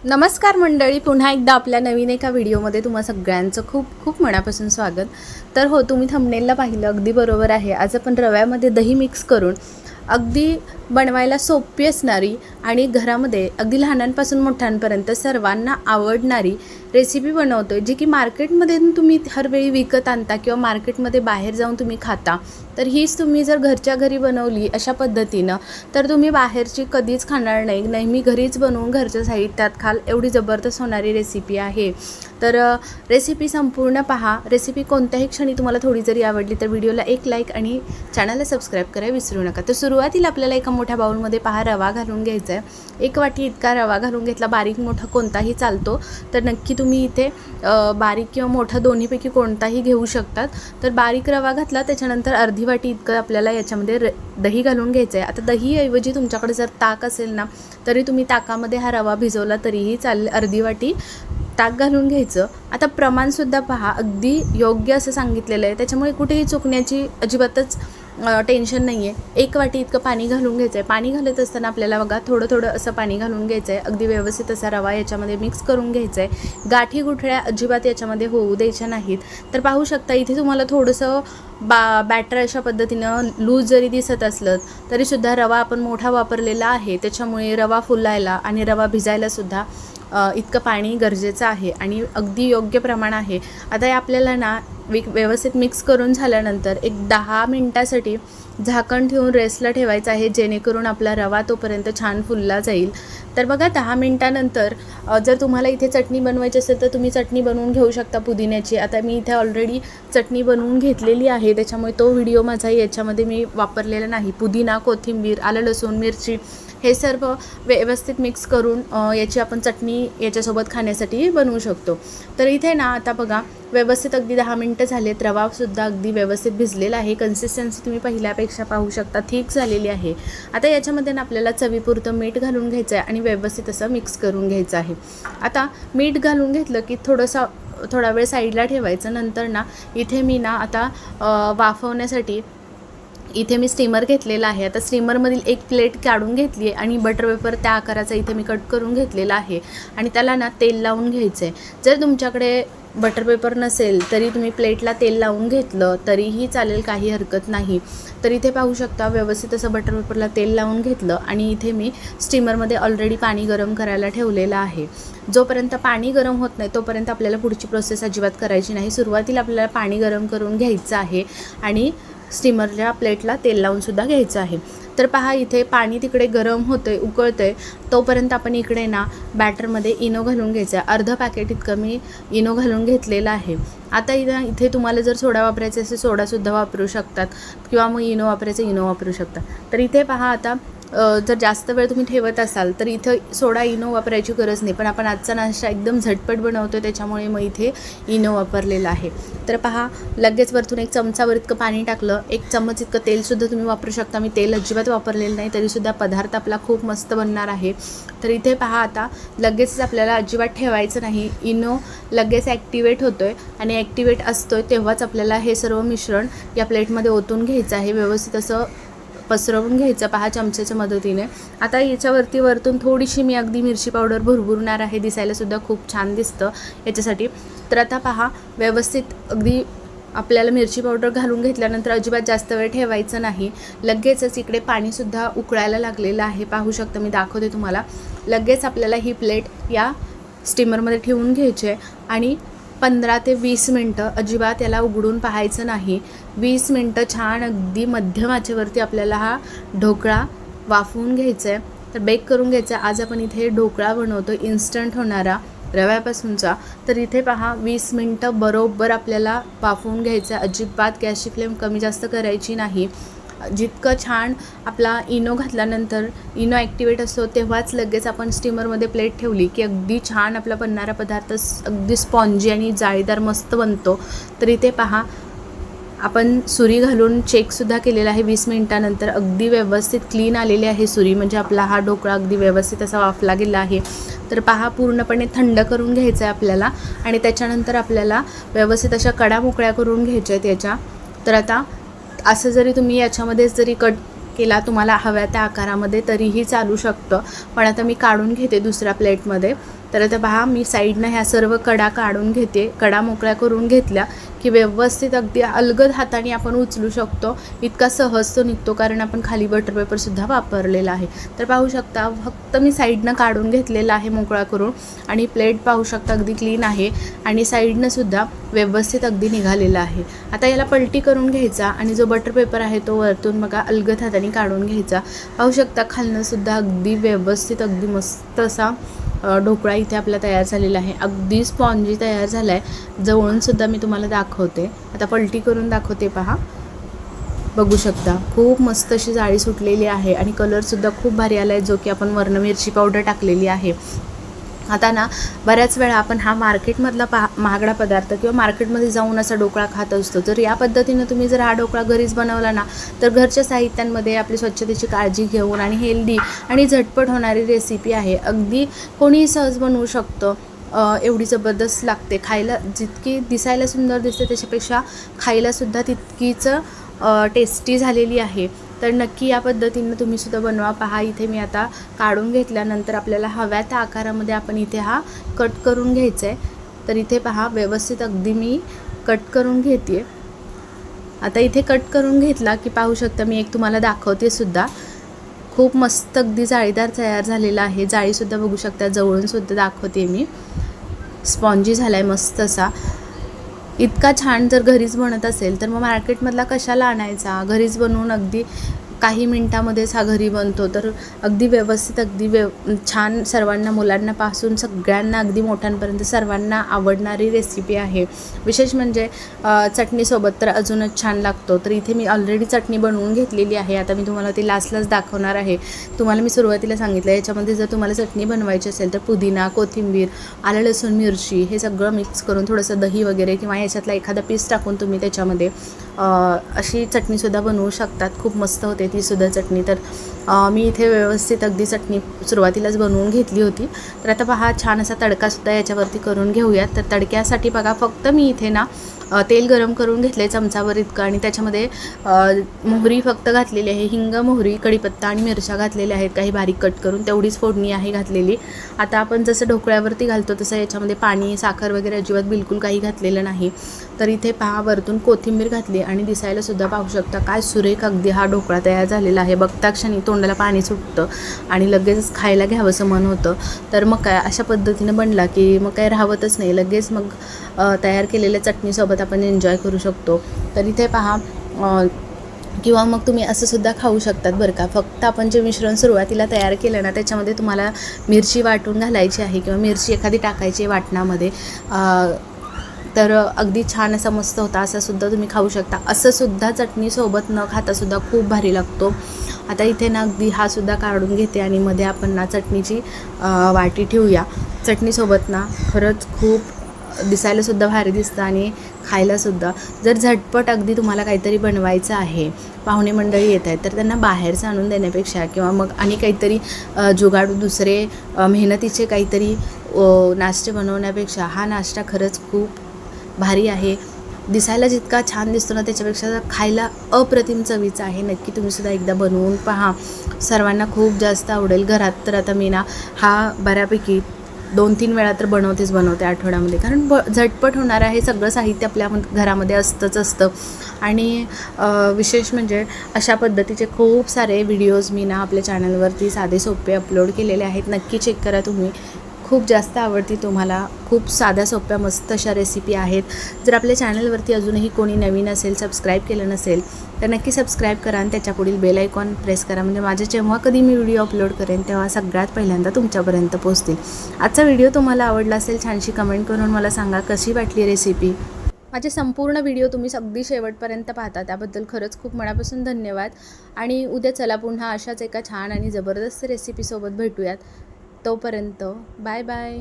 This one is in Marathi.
नमस्कार मंडळी, पुन्हा एकदा आपल्या नवीन एका व्हिडिओमध्ये तुम्हा सगळ्यांचं खूप खूप मनापासून स्वागत. तर हो, तुम्ही थंबनेलला पाहिलं अगदी बरोबर आहे. आज आपण रव्यामध्ये दही मिक्स करून अगदी बनवायला सोपी असणारी आणि घरामध्ये अगदी लहानांपासून मोठ्यांपर्यंत सर्वांना आवडणारी रेसिपी बनवतोय, जी की मार्केटमध्ये तुम्ही हर वेळी विकत आणता किंवा मार्केटमध्ये बाहेर जाऊन तुम्ही खाता. तर हीच तुम्ही जर घरच्या घरी बनवली अशा पद्धतीनं तर तुम्ही बाहेरची कधीच खाणार नाही. नेहमी घरीच बनवून घरच्या साहित्यात खाल एवढी जबरदस्त होणारी रेसिपी आहे. तर रेसिपी संपूर्ण पहा. रेसिपी कोणत्याही क्षणी तुम्हाला थोडी जरी आवडली तर व्हिडिओला एक लाईक आणि चॅनलला सबस्क्राईब करायला विसरू नका. तर सुरुवातीला आपल्याला एका मोठ्या बाउलमध्ये पहा रवा घालून घ्यायचा आहे. 1 वाटी इतका रवा घालून घेतला. बारीक मोठा कोणताही चालतो, तर नक्की तुम्ही इथे बारीक किंवा मोठा दोन्हीपैकी कोणताही घेऊ शकतात. तर बारीक रवा घातला, त्याच्यानंतर अर्धी वाटी इतकं आपल्याला याच्यामध्ये दही घालून घ्यायचं आहे. आता दहीऐवजी तुमच्याकडे जर ताक असेल ना, तरी तुम्ही ताकामध्ये हा रवा भिजवला तरीही चालेल. अर्धी वाटी ताक घालून घ्यायचं. आता प्रमाणसुद्धा पहा, अगदी योग्य असं सांगितलेलं आहे, त्याच्यामुळे कुठेही चुकण्याची अजिबातच टेन्शन नाही आहे. 1 वाटी इतकं पाणी घालून घ्यायचं आहे. पाणी घालत असताना आपल्याला बघा थोडं थोडं असं पाणी घालून घ्यायचं आहे. अगदी व्यवस्थित असा रवा याच्यामध्ये मिक्स करून घ्यायचा आहे. गाठी गुठळ्या अजिबात याच्यामध्ये होऊ द्यायच्या नाहीत. तर पाहू शकता इथे तुम्हाला थोडंसं बॅटर अशा पद्धतीनं लूज जरी दिसत असलं तरीसुद्धा रवा आपण मोठा वापरलेला आहे, त्याच्यामुळे रवा फुलायला आणि रवा भिजायलासुद्धा इतकं पाणी गरजेचं आहे आणि अगदी योग्य प्रमाण आहे. आता हे आपल्याला ना व्यवस्थित मिक्स करून झाल्यानंतर एक 10 मिनटासाठी झाकण ठेवून रेस्टला ठेवायचं आहे, जेणेकरून आपला रवा तोपर्यंत छान फुलला जाईल. तर बघा 10 मिनटानंतर जर तुम्हाला इथे चटणी बनवायची असेल तर तुम्ही चटणी बनवून घेऊ शकता पुदिन्याची. आता मी इथे ऑलरेडी चटणी बनवून घेतलेली आहे, त्याच्यामुळे तो व्हिडिओ माझा याच्यामध्ये मी वापरलेला नाही. पुदिना, कोथिंबीर, आलं, लसूण, मिरची हे सर्व व्यवस्थित मिक्स करून याची आपण चटणी याच्यासोबत खाण्यासाठी बनवू शकतो. तर इथे ना आता बघा व्यवस्थित अगदी 10 मिनटं झालेत. रवासुद्धा अगदी व्यवस्थित भिजलेला आहे. कन्सिस्टन्सी तुम्ही पहिल्यापेक्षा पाहू शकता, थिक झालेली आहे. आता याच्यामध्ये ना आपल्याला चवीपुरतं मीठ घालून घ्यायचं आहे आणि व्यवस्थित असं मिक्स करून घ्यायचं आहे. आता मीठ घालून घेतलं की थोडा वेळ साईडला ठेवायचं. नंतर ना इथे मी ना आता वाफवण्यासाठी इथे मी स्टीमर घेतलेला आहे. आता स्टीमरमधील एक प्लेट काढून घेतली आहे आणि बटर पेपर त्या आकाराचा इथे मी कट करून घेतलेला आहे आणि त्याला ना तेल लावून घ्यायचं आहे. जर तुमच्याकडे बटर पेपर नसेल तरी तुम्ही प्लेटला तेल लावून घेतलं तरीही चालेल, काही हरकत नाही. तर इथे पाहू शकता व्यवस्थित असं बटर पेपरला तेल लावून घेतलं आणि इथे मी स्टीमरमध्ये ऑलरेडी पाणी गरम करायला ठेवलेलं आहे. जोपर्यंत पाणी गरम होत नाही तोपर्यंत आपल्याला पुढची प्रोसेस अजिबात करायची नाही. सुरुवातीला आपल्याला पाणी गरम करून घ्यायचं आहे आणि स्टीमरच्या प्लेटला तेल लावूनसुद्धा घ्यायचं आहे. तर पहा इथे पाणी तिकडे गरम होतं आहे, उकळतं आहे, तोपर्यंत आपण इकडे ना बॅटरमध्ये इनो घालून घ्यायचं आहे. अर्ध पॅकेट इतकं मी इनो घालून घेतलेलं आहे. आता इथे तुम्हाला जर सोडा वापरायचा असेल सोडासुद्धा वापरू शकतात किंवा मग इनो वापरायचं इनो वापरू शकता. तर इथे पहा आता जर जास्त वेळ तुम्ही ठेवत असाल तर इथं सोडा इनो वापरायची गरज नाही, पण आपण आजचा नाश्ता एकदम झटपट बनवतो त्याच्यामुळे मग इथे इनो वापरलेला आहे. तर पहा लगेच वरतून 1 चमचावर इतकं पाणी टाकलं. 1 चम्मच इतकं तेलसुद्धा तुम्ही वापरू शकता. मी तेल अजिबात वापरलेलं नाही, तरीसुद्धा पदार्थ आपला खूप मस्त बनणार आहे. तर इथे पहा आता लगेचच आपल्याला अजिबात ठेवायचं नाही. इनो लगेच ॲक्टिवेट होतो आहे आणि ॲक्टिवेट असतो आहे तेव्हाच आपल्याला हे सर्व मिश्रण या प्लेटमध्ये ओतून घ्यायचं आहे. व्यवस्थित असं पसरवून घ्यायचं पहा चमच्याच्या मदतीने. आता याच्यावरती वरतून थोडीशी मी अगदी मिरची पावडर भुरभुरणार आहे, दिसायलासुद्धा खूप छान दिसतं याच्यासाठी. तर आता पहा व्यवस्थित अगदी आपल्याला मिरची पावडर घालून घेतल्यानंतर अजिबात जास्त वेळ ठेवायचं नाही. लगेचच इकडे पाणीसुद्धा उकळायला लागलेलं आहे, पाहू शकता, मी दाखवते तुम्हाला. लगेच आपल्याला ही प्लेट या स्टीमरमध्ये ठेवून घ्यायची आहे आणि 15 ते 20 मिनटं अजिबात याला उघडून पाहायचं नाही. 20 मिनटं छान अगदी मध्यम आचेवरती आपल्याला हा ढोकळा वाफवून घ्यायचा आहे. तर बेक करून घ्यायचा. आज आपण इथे ढोकळा बनवतो इन्स्टंट होणारा रव्यापासूनचा. तर इथे पहा 20 मिनटं बरोबर आपल्याला वाफवून घ्यायचं. अजिबात गॅसची फ्लेम कमी जास्त करायची नाही. जितकं छान आपला इनो घातल्यानंतर इनो ॲक्टिवेट असतो तेव्हाच लगेच आपण स्टीमरमध्ये प्लेट ठेवली की अगदी छान आपला बनणारा पदार्थ अगदी स्पॉन्जी आणि जाळीदार मस्त बनतो. तर इथे पहा आपण सुरी घालून चेकसुद्धा केलेला आहे. 20 मिनटानंतर अगदी व्यवस्थित क्लीन आलेली आहे सुरी, म्हणजे आपला हा ढोकळा अगदी व्यवस्थित असा वाफला गेला आहे. तर पहा पूर्णपणे थंड करून घ्यायचं आहे आपल्याला आणि त्याच्यानंतर आपल्याला व्यवस्थित अशा कडा मोकळ्या करून घ्यायच्या आहेत याच्या. तर आता असं जरी तुम्ही याच्यामध्येच जरी कट केला तुम्हाला हव्या त्या आकारामध्ये तरीही चालू शकतं, पण आता मी काढून घेते दुसऱ्या प्लेटमध्ये. तर आता पहा मी साईडनं ह्या सर्व कडा काढून घेते. कडा मोकळ्या करून घेतल्या की व्यवस्थित अगदी अलगद हाताने आपण उचलू शकतो. इतका सहज तो निघतो कारण आपण खाली बटर पेपरसुद्धा वापरलेला आहे. तर पाहू शकता फक्त मी साईडनं काढून घेतलेला आहे मोकळा करून आणि प्लेट पाहू शकता अगदी क्लीन आहे आणि साईडनंसुद्धा व्यवस्थित अगदी निघालेला आहे. आता याला पलटी करून घ्यायचा आणि जो बटर पेपर आहे तो वरतून बघा अलगद हाताने काढून घ्यायचा. पाहू शकता खालनंसुद्धा अगदी व्यवस्थित अगदी मस्त असा ढोकळा इथे आपला तयार झालेला आहे. अगदी स्पॉन्जी तयार झाला आहे. जवळूनसुद्धा मी तुम्हाला दाखवते. आता पलटी करून दाखवते पहा. बघू शकता खूप मस्त अशी जाळी सुटलेली आहे आणि कलरसुद्धा खूप भारी आला आहे जो की आपण वर्ण मिरची पावडर टाकलेली आहे. आता ना बऱ्याच वेळा आपण हा मार्केटमधला महागडा पदार्थ किंवा मार्केटमध्ये जाऊन असा ढोकळा खात असतो. जर या पद्धतीनं तुम्ही जर हा ढोकळा घरीच बनवला ना तर घरच्या साहित्यांमध्ये आपली स्वच्छतेची काळजी घेऊन आणि हेल्दी आणि झटपट होणारी रेसिपी आहे. अगदी कोणीही सहज बनवू शकतं. एवढी जबरदस्त लागते. खायला जितकी दिसायला सुंदर दिसते त्याच्यापेक्षा खायलासुद्धा तितकीच टेस्टी झालेली आहे. तर नक्की या पद्धतीनं तुम्हीसुद्धा बनवा. पहा इथे मी आता काढून घेतल्यानंतर आपल्याला हव्या त्या आकारामध्ये आपण इथे हा कट करून घ्यायचा आहे. तर इथे पहा व्यवस्थित अगदी मी कट करून घेते. आता इथे कट करून घेतला की पाहू शकता मी एक तुम्हाला दाखवते सुद्धा. खूप मस्त अगदी जाळीदार तयार झालेला आहे. जाळीसुद्धा बघू शकता. जवळूनसुद्धा दाखवते मी. स्पॉन्जी झाला आहे मस्त असा. इतका छान जर घरीच बनत असेल तर मग मार्केटमधला कशाला आणायचा. घरीच बनवून अगदी काही मिनटामध्येच हा घरी बनतो. तर अगदी व्यवस्थित अगदी छान सर्वांना मुलांनापासून सगळ्यांना अगदी मोठ्यांपर्यंत सर्वांना आवडणारी रेसिपी आहे. विशेष म्हणजे चटणीसोबत तर अजूनच छान लागतो. तर इथे मी ऑलरेडी चटणी बनवून घेतलेली आहे. आता मी तुम्हाला ती लास्टलाच दाखवणार आहे. तुम्हाला मी सुरुवातीला सांगितलं याच्यामध्ये जर तुम्हाला चटणी बनवायची असेल तर पुदिना, कोथिंबीर, आलं लसूण मिरची हे सगळं मिक्स करून थोडंसं दही वगैरे किंवा याच्यातला एखादा पीस टाकून तुम्ही त्याच्यामध्ये अशी चटणीसुद्धा बनवू शकतात. खूप मस्त होते तीसुद्धा चटणी. तर मी इथे व्यवस्थित अगदी चटणी सुरुवातीलाच बनवून घेतली होती. तर आता पहा छान असा तडकासुद्धा याच्यावरती करून घेऊयात. तर तडक्यासाठी बघा फक्त मी इथे ना तेल गरम करून घेतलं आहे चमचाभर इतकं आणि त्याच्यामध्ये मोहरी फक्त घातलेली आहे. हिंग, मोहरी, कढीपत्ता आणि मिरच्या घातलेल्या आहेत काही बारीक कट करून. तेवढीच फोडणी आहे घातलेली. आता आपण जसं ढोकळ्यावरती घालतो तसं याच्यामध्ये पाणी, साखर वगैरे अजिबात बिलकुल काही घातलेलं नाही. तर इथे पहा वरतून कोथिंबीर घातली आणि दिसायलासुद्धा पाहू शकता काय सुरेख अगदी हा ढोकळा तयार झालेला आहे. बघता क्षणी तोंडाला पाणी सुटतं आणि लगेच खायला घ्यावंसं मन होतं. तर मग काय अशा पद्धतीनं बनला की मग काय राहवतच नाही. लगेच मग तयार केलेल्या चटणीसोबत आपण एन्जॉय करू शकतो. तर इथे पहा किंवा मग तुम्ही असंसुद्धा खाऊ शकतात बरं का. फक्त आपण जे मिश्रण सुरुवातीला तयार केलं ना त्याच्यामध्ये तुम्हाला मिरची वाटून घालायची आहे किंवा मिरची एखादी टाकायची वाटणामध्ये. तर अगदी छान असा मस्त होता. असासुद्धा तुम्ही खाऊ शकता. असंसुद्धा चटणीसोबत न खातासुद्धा खूप भारी लागतो. आता इथे ना अगदी हा सुद्धा काढून घेते आणि मध्ये आपण ना चटणीची वाटी ठेवूया. चटणीसोबत ना खरंच खूप दिसायलासुद्धा भारी दिसतं आणि खायलासुद्धा. जर झटपट अगदी तुम्हाला काहीतरी बनवायचं आहे, पाहुणे मंडळी येत आहेत, तर त्यांना बाहेरचं आणून देण्यापेक्षा किंवा मग आणि काहीतरी जुगाडू दुसरे मेहनतीचे काहीतरी नाश्ते बनवण्यापेक्षा हा नाश्ता खरंच खूप भारी आहे. दिसायला जितका छान दिसतो ना त्याच्यापेक्षा खायला अप्रतिम चवीचा आहे. नक्की तुम्हीसुद्धा एकदा बनवून पहा. सर्वांना खूप जास्त आवडेल. घरात तर आता मी ना हा बऱ्यापैकी 2-3 वेळा तर बनवते आठवड्यामध्ये. कारण झटपट होणार आहे. सगळं साहित्य आपल्या घरामध्ये असतं आणि विशेष म्हणजे अशा पद्धतीचे खूप सारे व्हिडिओज मी ना आपल्या चॅनलवरती साधे सोपे अपलोड केलेले आहेत. नक्की चेक करा तुम्ही. खूप जास्त आवडती तुम्हाला. खूप साध्या सोप्या मस्त अशा रेसिपी आहेत. जर आपल्या चॅनलवरती अजूनही कोणी नवीन असेल, सबस्क्राईब केलं नसेल तर नक्की सबस्क्राईब करा आणि त्याच्यापुढील बेल आयकॉन प्रेस करा. म्हणजे माझे जेव्हा कधी मी व्हिडिओ अपलोड करेन तेव्हा सगळ्यात पहिल्यांदा तुमच्यापर्यंत पोहोचतील. आजचा व्हिडिओ तुम्हाला आवडला असेल छानशी कमेंट करून मला सांगा कशी वाटली रेसिपी. माझे संपूर्ण व्हिडिओ तुम्ही अगदी शेवटपर्यंत पाहता त्याबद्दल खरंच खूप मनापासून धन्यवाद. आणि उद्या चला पुन्हा अशाच एका छान आणि जबरदस्त रेसिपीसोबत भेटूयात. तोपर्यंत बाय बाय.